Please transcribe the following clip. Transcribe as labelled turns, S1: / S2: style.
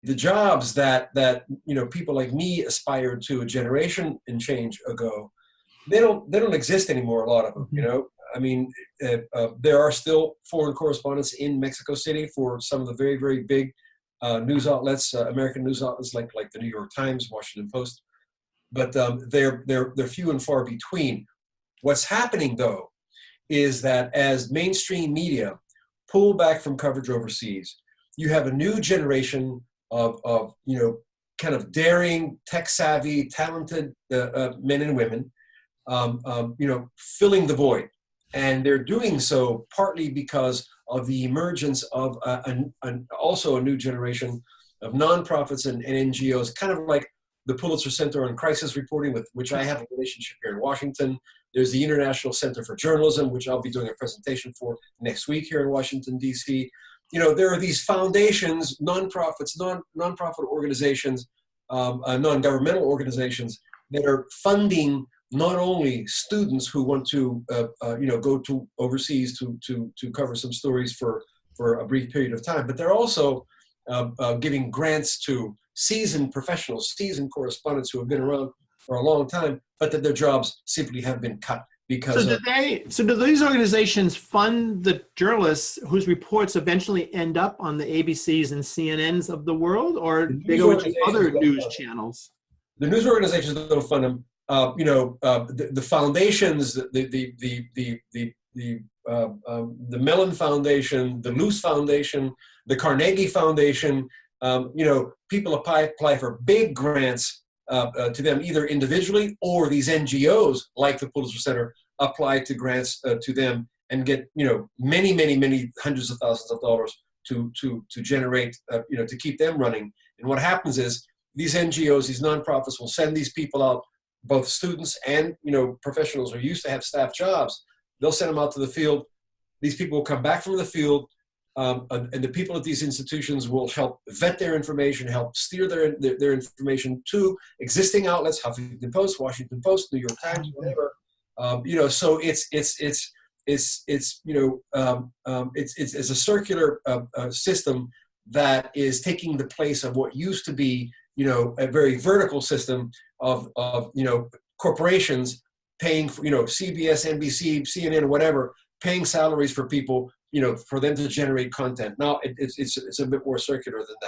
S1: the jobs that people like me aspired to a generation and change ago, they don't exist anymore. A lot of them,
S2: Mhm.
S1: I mean, there are still foreign correspondents in Mexico City for some of the very, very big news outlets, American news outlets like the New York Times, Washington Post. But they're few and far between. What's happening though is that as mainstream media pull back from coverage overseas, you have a new generation of kind of daring, tech savvy, talented men and women, filling the void. And they're doing so partly because of the emergence of also a new generation of nonprofits and NGOs, kind of like the Pulitzer Center on Crisis Reporting, with which I have a relationship here in Washington. There's the International Center for Journalism, which I'll be doing a presentation for next week here in Washington, D.C. There are these foundations, nonprofits, nonprofit organizations, non-governmental organizations that are funding not only students who want to go to overseas to cover some stories for a brief period of time, but they're also giving grants to seasoned professionals, seasoned correspondents who have been around for a long time, but that their jobs simply have been cut
S2: So
S1: because
S2: do
S1: of
S2: these organizations fund the journalists whose reports eventually end up on the ABCs and CNNs of the world, or
S1: the
S2: they
S1: news
S2: go to
S1: organizations.
S2: other news channels?
S1: The news organizations don't fund them. The foundations, the Mellon Foundation, the Luce Foundation, the Carnegie Foundation. People apply for big grants to them either individually, or these NGOs like the Pulitzer Center apply to grants to them and get many, many, many hundreds of thousands of dollars to generate to keep them running. And what happens is these NGOs, these nonprofits, will send these people out, both students and professionals who used to have staff jobs. They'll send them out to the field. These people will come back from the field, and the people at these institutions will help vet their information, help steer their information to existing outlets, Huffington Post, Washington Post, New York Times, whatever. So it's a circular system that is taking the place of what used to be a very vertical system of corporations paying for CBS, NBC, CNN, whatever, paying salaries for people for them to generate content. Now it's a bit more circular than that.